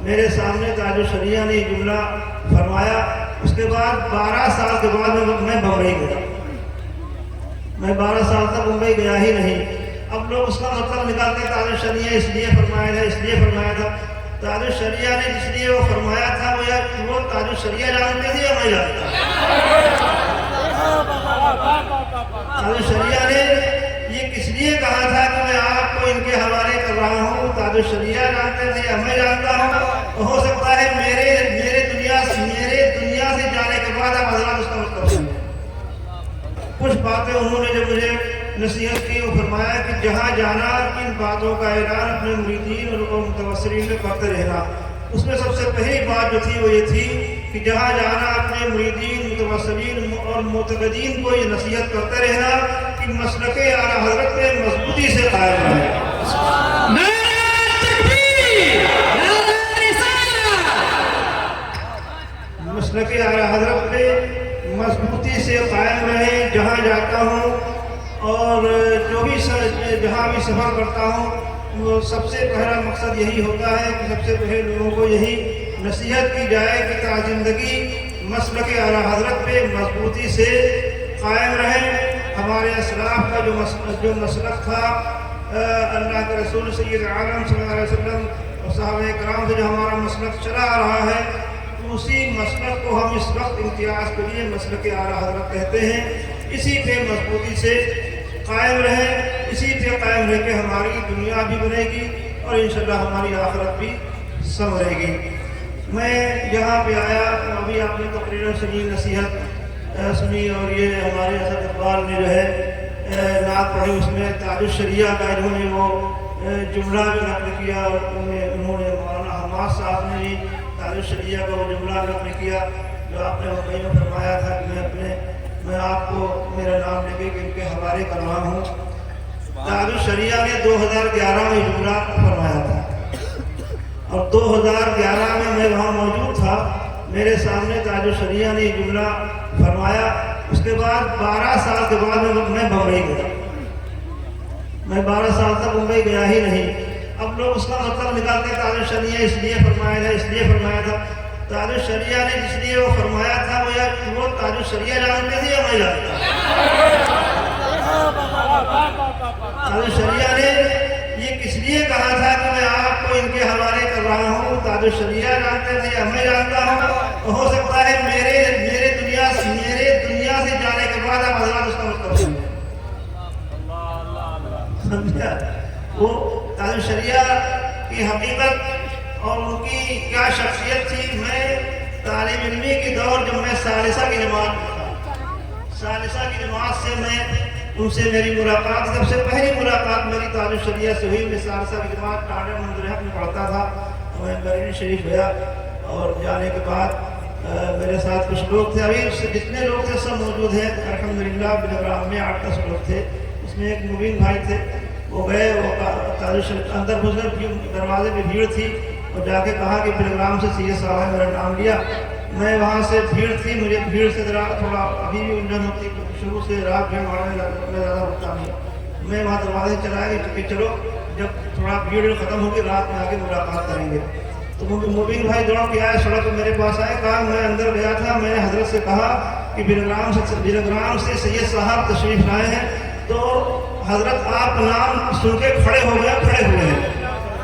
میرے سامنے تاج الشریعہ نے یہ جملہ فرمایا۔ اس کے بعد 12 سال کے بعد میں بمبئی گیا۔ میں 12 سال تک ممبئی گیا ہی نہیں۔ اب لوگ اس کا مطلب نکالتے ہیں تاج الشریعہ اس لیے فرمایا تھا، اس لیے فرمایا تھا۔ تاج الشریعہ نے جس لیے وہ فرمایا تھا وہ تاج الشریعہ جانتے تھے یا میں جانتا؟ تاج الشریعہ نے یہ کس لیے کہا تھا کہ میں آپ کو ان کے حوالے کر رہا ہوں؟ تاج الشریعہ جانتے تھے یا میں جانتا ہوں؟ ہو سکتا ہے میرے دنیا سے جانے کے بعد آپ حضرات اس کا مطلب سمجھیں۔ کچھ باتیں انہوں نے جب مجھے نصیحت کی، وہ فرمایا کہ جہاں جانا کن باتوں کا اعلان اپنے مریدین اور متوسلین میں کرتے رہنا۔ اس میں سب سے پہلی بات جو تھی وہ یہ تھی کہ جہاں جانا اپنے مریدین، متوسلین اور معتقدین کو یہ نصیحت کرتے رہنا کہ مسلک اعلیٰ حضرت پہ مضبوطی سے قائم رہے۔ مسلک اعلیٰ حضرت پہ مضبوطی سے قائم رہے جہاں جاتا ہوں، اور جہاں بھی سفر کرتا ہوں وہ سب سے پہلا مقصد یہی ہوتا ہے کہ سب سے پہلے لوگوں کو یہی نصیحت کی جائے کہ تا زندگی مسلک اعلیٰ حضرت پہ مضبوطی سے قائم رہیں۔ ہمارے اسلاف کا جو مسلک تھا، اللہ کے رسول سید عالم صلی اللہ علیہ وسلم اور صحابہ کرام سے جو ہمارا مسلک چلا آ رہا ہے، اسی مسلک کو ہم اس وقت امتیاز کے لیے مسلک اعلیٰ حضرت کہتے ہیں۔ اسی پہ مضبوطی سے قائم رہیں، اسی پہ قائم رہ کے ہماری دنیا بھی بنے گی اور انشاءاللہ ہماری آخرت بھی سنورے گی۔ میں یہاں پہ آیا تو ابھی آپ نے تقریرا سنی، نصیحت سنی، اور یہ ہمارے حضرت اقبال نے جو ہے نعت پڑھی، اس میں تاج الشریعہ کا انہوں نے وہ جملہ بھی نقل کیا، اور انہوں نے مولانا حماد صاحب نے بھی تاج الشریعہ کا وہ جملہ نقل کیا جو آپ نے ممبئی میں فرمایا تھا کہ میں آپ کو میرا نام لے کے ان کے حوالے کر رہا ہوں۔ تاج الشریعہ نے 2011 میں جملہ فرمایا تھا، اور 2011 میں وہاں موجود تھا۔ میرے سامنے تاج الشریعہ نے یہ جملہ فرمایا۔ اس کے بعد 12 سال کے بعد میں بمبئی گیا۔ میں 12 سال تک ممبئی گیا ہی نہیں۔ اب لوگ اس کا مطلب نکالتے ہیں تاج الشریعہ اس لیے فرمایا تھا، اس لیے فرمایا تھا۔ تاج الشریعہ نے جس لیے وہ فرمایا تھا وہ تاج الشریعہ جانتے تھے یا میں جانتا؟ تاج الشریعہ نے یہ کس لیے کہا تھا کہ میں آپ کو ان کے حوالے کر رہا ہوں؟ تاج الشریعہ جانتے تھے یا میں جانتا ہوں؟ ہو سکتا ہے میرے دنیا سے جانے کے بعد آپ حضرات اس کا مطلب سمجھا۔ وہ تاج الشریعہ کی حقیقت اور ان کی کیا شخصیت تھی۔ میں طالب علمی کی دور جب میں ثالثہ کی جماعت میں تھا، ثالثہ کی جماعت سے میں ان سے میری ملاقات، سب سے پہلی ملاقات میری تاج الشریعہ سے ہوئی۔ میں ثالثہ کی جماعت ٹانڈا منظر حق میں پڑھتا تھا، میں بریلی شریف گیا، اور جانے کے بعد میرے ساتھ کچھ لوگ تھے، ابھی جتنے لوگ تھے سب موجود ہیں الحمدللہ۔ بلگرام میں 8-10 لوگ تھے، اس میں ایک مبین بھائی تھے، وہ گئے، وہ تاج الشریعہ اندر گزر، دروازے پہ بھیڑ تھی، اور جا کے کہا کہ بلگرام سے سید صاحب ہے، میرا نام لیا۔ میں وہاں سے بھیڑ تھی، مجھے بھیڑ سے ذرا تھوڑا ابھی بھی الجھن ہوتی، شروع سے رات بھیڑ مارنے میں زیادہ رکتا نہیں۔ میں وہاں دروازے چلا گیا کہ چلو جب تھوڑا بھیڑ ختم ہوگی رات میں آ کے ملاقات کریں گے۔ تو مبین بھائی دوڑ کے آئے، سڑک پہ میرے پاس آئے، کہا میں اندر گیا تھا، میں نے حضرت سے کہا کہ بلگرام سے سید صاحب تشریف لائے ہیں، تو حضرت آپ نام سن کے کھڑے ہوئے ہیں،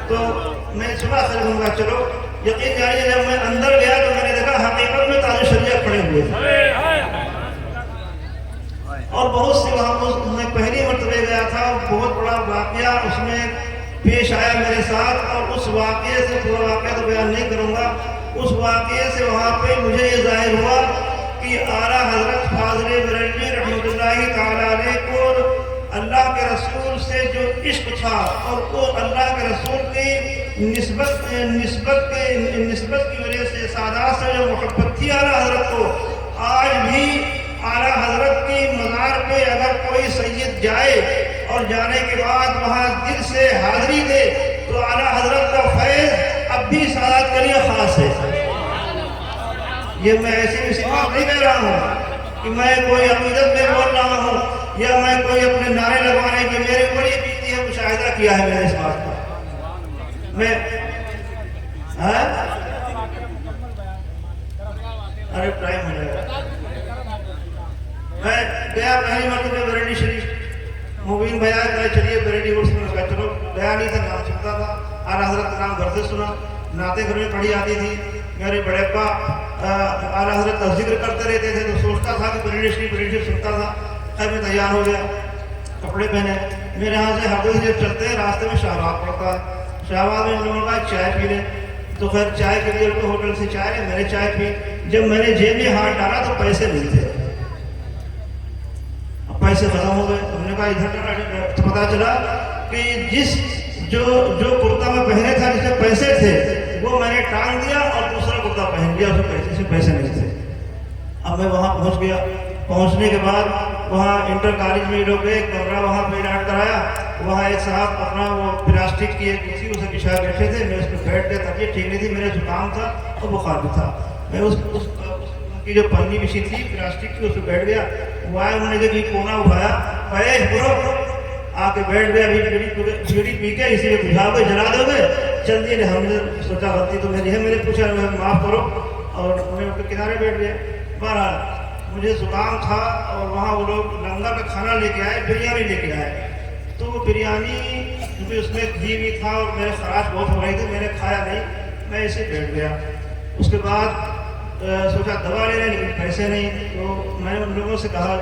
تو میں صبح سے کہوں گا چلو۔ یقین جانیے جب میں اندر گیا تو میں نے دیکھا حقیقت میں تاج الشریعہ کھڑے ہوئے تھے، اور بہت سے وہاں میں پہلی مرتبہ گیا تھا، بہت بڑا واقعہ اس میں پیش آیا میرے ساتھ، اور اس واقعے سے پورا واقعہ تو بیان نہیں کروں گا۔ اس واقعے سے وہاں پہ مجھے یہ ظاہر ہوا کہ اعلیٰ حضرت فاضل بریلوی رحمۃ اللہ تعالیٰ علیہ کو اللہ کے رسول سے جو عشق تھا، اور وہ اللہ کے رسول کی نسبت کی وجہ سے سادات سے جو محبت تھی اعلیٰ حضرت کو، آج بھی اعلیٰ حضرت کی مزار پہ اگر کوئی سید جائے اور جانے کے بعد وہاں دل سے حاضری دے تو اعلیٰ حضرت کا فیض اب بھی سادات کے لیے خاص ہے۔ یہ میں ایسی بات نہیں کہہ رہا ہوں کہ میں کوئی عقیدت میں بول رہا ہوں یا میں کوئی اپنے نعرے لگوانے کی، میرے اوپر یہ بیتی ہے، مشاہدہ کیا ہے میں نے اس بات کا۔ میں ارے ٹائم ہو جائے گا. میں گیا پہلی مرتبہ بریلی شریف. مبین بھیا کہ چلیے بریلی ورس میں کہا چلو. گیا نہیں تھا, نام سنتا تھا, اعلیٰ حضرت کا نام گھر سے سنا, نعتیں گھر میں پڑھی آتی تھی. میرے بڑے ابا اعلیٰ حضرت کا ذکر کرتے رہتے تھے تو سوچتا تھا کہ بریلی شریف سنتا تھا. خیر میں تیار ہو گیا, کپڑے پہنے. میرے یہاں سے ہردوئی سے جب چلتے ہیں راستے میں شاہباز پڑتا ہے. شاہباز میں ہم لوگوں کا چائے پی لیں, تو خیر چائے کے لیے ہوٹل سے چائے لیں. میں نے چائے پی. جب میں نے جیب میں ہاتھ ڈالا تو پیسے نہیں تھے, پیسے ختم ہو گئے. ہم نے کہا ادھر تو پتا چلا کہ جو کرتا میں پہنے تھا جس میں پیسے تھے وہ میں نے ٹانگ دیا اور دوسرا کرتا پہن لیا, اس میں پیسے نہیں تھے. اب میں وہاں پہنچ گیا. پہنچنے کے بعد وہاں انٹر کالج میں لوگ ایک کمرہ وہاں پہ الاٹ کرایا. وہاں ایک صاحب اپنا وہ پلاسٹک کی ایک کرسی اسے بچھا بیٹھے تھے. میں اس پہ بیٹھ گیا. طبیعت ٹھیک نہیں تھی, میرے زکام تھا اور بخار بھی تھا. میں اس کی جو پنی بچھی تھی پلاسٹک کی اس پہ بیٹھ گیا. وہ آئے, انہوں نے جب کونا اٹھایا, آ کے بیٹھ گیا. بیڑی پی کے اسی میں بجھا کے جلا دو گے چل دیے. ہم نے سوچا غلطی تو میری ہے, میں نے پوچھا معاف کرو اور میں ان کے کنارے بیٹھ گیا. بہرحال مجھے زکام تھا اور وہاں وہ لوگ لنگر کا کھانا لے کے آئے, بریانی لے کے آئے. تو وہ بریانی کیونکہ اس میں گھی بھی تھا اور میرے خراش بہت ہو رہی تھی, میں نے کھایا نہیں, میں ایسے بیٹھ گیا. اس کے بعد سوچا دوا لینا, لیکن پیسے نہیں. تو میں نے ان لوگوں سے کہا,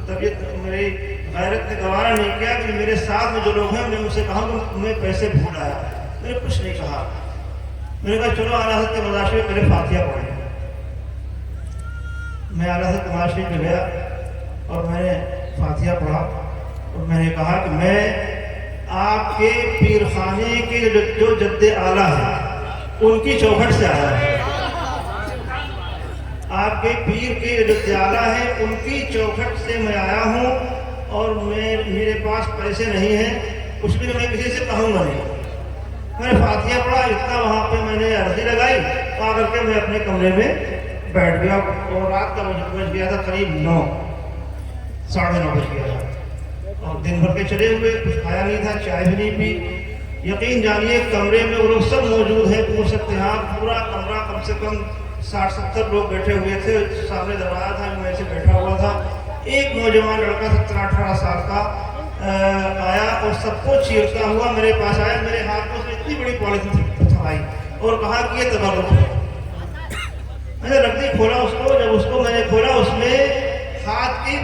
طبیعت میری غیرت نے گوارا نہیں کیا کہ میرے ساتھ میں جو لوگ ہیں, میں ان سے کہا کہ میں پیسے بھول آیا. میں نے کچھ نہیں کہا. میں نے کہا چلو اعلیٰ حضرت کے مدارس میں پہلے فاتحہ پڑھیں. میں اعلیٰ حضرت کے مدارس میں گیا اور میں نے فاتحہ پڑھا اور میں نے کہا کہ میں آپ کے پیر خانے کے جو جد اعلیٰ ہیں ان کی چوکھٹ سے آیا ہے. آپ کے پیر کے جو جد اعلیٰ ہیں ان کی چوکھٹ سے میں آیا ہوں اور میرے پاس پیسے نہیں ہیں, کچھ بھی میں کسی سے کہوں گا نہیں. میں نے فاتحہ پڑھا, اتنا وہاں پہ میں نے عرضی لگائی, آ کر کے میں اپنے کمرے میں بیٹھ گیا. اور رات کا بج گیا تھا قریب 9, 9:30 بج گیا تھا. اور دن بھر کے چلے ہوئے, کچھ کھایا نہیں تھا, چائے بھی نہیں پی. یقین جانیے کمرے میں وہ لوگ سب موجود ہیں, پوچھ سکتے ہیں آپ, پورا کمرہ کم سے کم 60-70 لوگ بیٹھے ہوئے تھے. سامنے دروازہ تھا, میں سے بیٹھا ہوا تھا. ایک نوجوان لڑکا 17-18 سال کا آیا اور سب کو چیرتا ہوا میرے پاس آیا. میرے ہاتھ میں اس نے اتنی بڑی پالیتھین تھمائی اور کہا کہ یہ تبرک ہے. میں نے رکھ دی, کھولا اس کو. جب اس کو میں نے کھولا, اس میں ہاتھ کی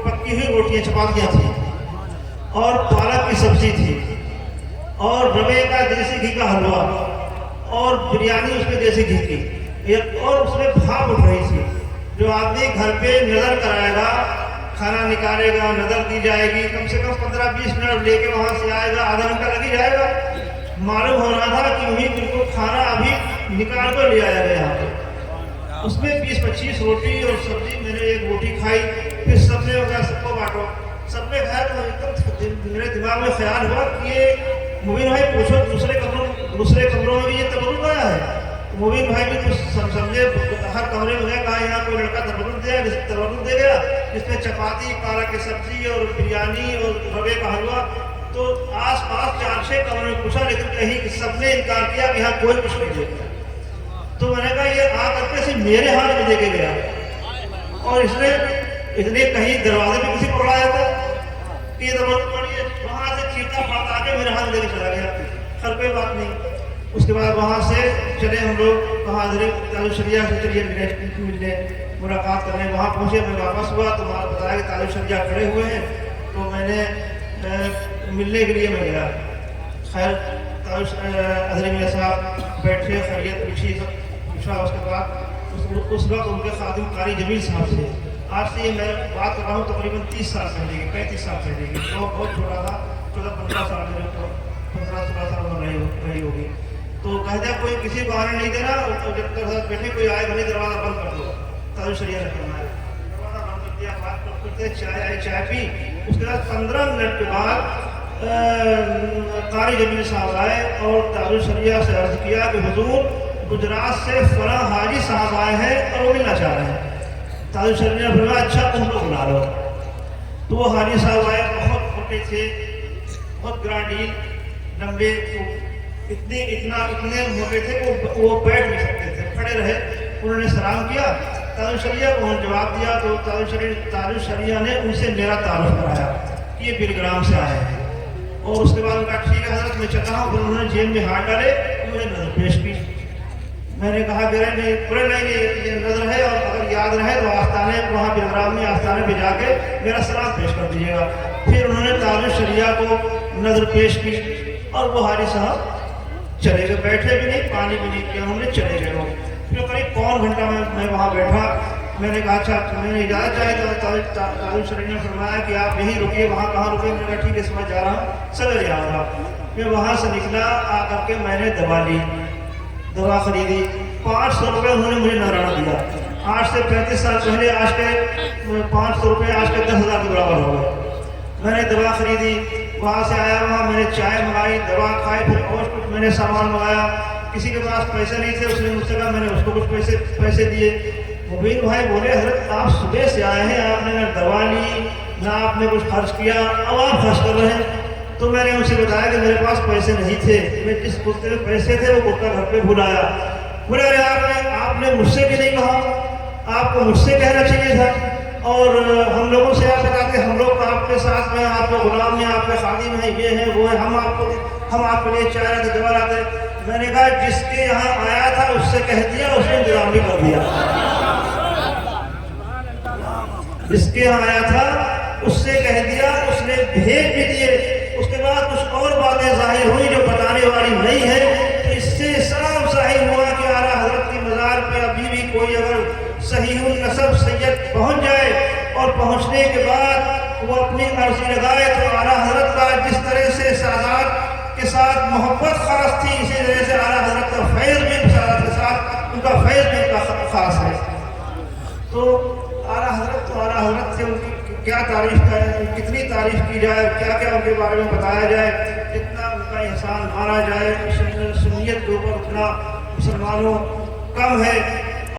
پکی ہوئی روٹیاں چپاتیاں تھیں اور پالک کی سبزی تھی اور روے کا دیسی گھی کا حلوہ اور بریانی اس میں دیسی گھی کی, اور اس میں بھاپ اٹھ رہی تھی. جو آدمی گھر پہ نظر کرائے گا, کھانا نکالے گا, نظر دی جائے گی, کم سے کم 15-20 منٹ لے کے وہاں سے آئے گا, آدھا گھنٹہ لگ ہی جائے گا. معلوم ہو رہا تھا کہ وہی ان کو کھانا ابھی نکال کر لے آیا گیا یہاں پہ. اس میں 20-25 روٹی اور سبزی. میں نے ایک روٹی کھائی, پھر سب نے ہوگا سب کو بانٹو. سب نے کھایا تو ایک دم میرے دماغ میں خیال ہوا کہ یہ مبین بھائی پوچھو دوسرے کمروں میں بھی یہ تبرک آیا ہے. مبین بھائی بھی کچھ سمجھے, ہر کمرے میں گیا, کہا یہاں کوئی لڑکا تبرک دے گیا جس میں چپاتی, پالک کی سبزی اور بریانی اور روے کا حلوہ. تو آس پاس 4-6 کمرے میں پوچھا, لیکن کہیں سب نے انکار کیا کہ یہاں کوئی کچھ نہیں دے. تو میں نے کہا یہ آ کر کے صرف میرے ہاتھ میں دے کے گیا, اور اس نے کہیں دروازے میں کسی پکڑایا تھا کہ یہ دروازے پڑی, وہاں سے چیٹا پھاڑ آ کے میرے ہاتھ میں دے کے چلا گیا. خیر کوئی بات نہیں. اس کے بعد وہاں سے چلے ہم لوگ, کہا حضرت تاج الشریعہ سے چلیے ملنے, ملاقات کرنے. وہاں پہنچے, میں واپس ہوا تو وہاں بتایا کہ تاج الشریعہ کھڑے ہوئے ہیں. تو میں نے ملنے کے لیے میں گیا. خیر حضرت میاں صاحب بیٹھے, خیریت پوچھی, پوچھا. اس کے بعد اس وقت ان کے خادم قاری جمیل صاحب سے, آج سے یہ میں بات کر رہا ہوں تقریباً 30 سال پہلے کی, 35 سال پہلے کی. وہ بہت چھوٹا تھا, 14-15 سال میں, 15-16 سال عمر رہی ہوگی. تو کہتے ہیں کوئی کسی کو آنے نہیں دینا, جب تک بیٹھے کوئی آئے بھلے دروازہ بند کر دو, تاج الشریعہ رکھنا ہے. دروازہ بند کر دیا, بات کرتے چائے آئی, چائے پی. اس کے بعد 15 منٹ کے بعد قاری جمیل صاحب آئے اور تاج الشریعہ سے عرض کیا کہ حضور گجرات سے فلاں حاجی صاحب آئے ہیں اور وہ ملنا چاہ رہے ہیں. تاج الشریعہ نے فرمایا اچھا تم لوگ بلا لو. تو وہ حاجی صاحب آئے, بہت موٹے تھے, بہت گراڈیل, لمبے, اتنے موٹے تھے کہ وہ بیٹھ نہیں سکتے تھے, کھڑے رہے. انہوں نے سلام کیا تاج الشریعہ کو، انہوں نے جواب دیا تو تاج الشریعہ نے ان سے میرا تعارف کرایا کہ یہ بلگرام سے آئے ہیں، اور اس کے بعد ان کا ٹھیک ہے حضرت میں چلتا ہوں. پھر انہوں نے جیب میں ہاتھ ڈالے، مجھے نظر پیش کی. میں نے کہا پورے نہیں یہ نظر ہے، اور اگر یاد رہے تو آستانے وہاں بلگرام میں آستانے پہ جا کے میرا سلام پیش کر دیجیے گا. پھر انہوں نے تاج الشریعہ کو نظر پیش کی اور وہ حاجی صاحب چلے گئے، بیٹھے بھی نہیں، پانی بھی نہیں کیا، انہوں نے چلے گئے وہ. پھر قریب پون گھنٹہ میں وہاں بیٹھا. میں نے کہا اچھا میں نے اجازت چاہی تو تاج الشریعہ نے فرمایا کہ آپ یہیں رکیے. وہاں کہاں رکے؟ میں نے کہا ٹھیک ہے سمجھ جا رہا ہوں، سویرے آؤں گا. میں وہاں سے نکلا، آ کر کے میں نے دوا لی، دوا خریدی. 500 روپے انہوں نے مجھے نذرانہ دیا. آج سے 35 سال پہلے آج کے 500 روپے آج کے 10,000 کے برابر ہو گئے. میں نے دوا خریدی، وہاں سے آیا، وہاں میں نے چائے منگائی، دوا کھائی، پھر اور کچھ میں نے سامان منگایا. کسی کے پاس پیسے نہیں تھے، اس نے مجھ سے کہا، میں نے اس کو کچھ پیسے دیے. مبین بھائی بولے حضرت آپ صبح سے آئے ہیں، آپ نے نہ دوا لی نہ آپ نے کچھ خرچ کیا، اب آپ خرچ کر رہے ہیں. تو میں نے ان سے بتایا کہ میرے پاس پیسے نہیں تھے، میں جس کرتے میں پیسے تھے وہ کرتا گھر پہ بھلایا. بولے ارے آپ نے مجھ سے بھی نہیں کہا، آپ کو مجھ سے کہنا چاہیے تھا. اور ہم لوگوں سے آپ بتاتے ہیں، ہم لوگ آپ کے ساتھ میں، آپ کے غلام میں، آپ کے خادم ہیں، یہ ہیں وہ ہیں، ہم آپ کے لیے چائے لاتے، دوا لاتے. میں نے کہا جس کے یہاں آیا تھا اس سے کہہ دیا، اس نے انتظام بھی کر دیا. جس کے یہاں آیا تھا اس سے کہہ دیا، اس نے بھیج بھی دیے. اس کے بعد کچھ اور باتیں ظاہر ہوئی جو بتانے والی نہیں ہے. اس سے صاف ظاہر ہوا کہ اعلیٰ حضرت کی مزار پہ ابھی بھی کوئی اگر صحیح النسب سید پہنچ جائے اور پہنچنے کے بعد وہ اپنی عرضی لگائے تو اعلیٰ حضرت کا جس طرح سے سادات کے ساتھ محبت خاص تھی، اسی طرح سے اعلیٰ حضرت کا فیض بھی سادات کے ساتھ ان کا فیض بھی خاص ہے. تو اعلیٰ حضرت سے ان کی کیا تعریف ہے، کتنی تعریف کی جائے، کیا کیا ان کے بارے میں بتایا جائے، جتنا ان کا احسان مانا جائے سنیت کے اوپر اتنا مسلمانوں کم ہے.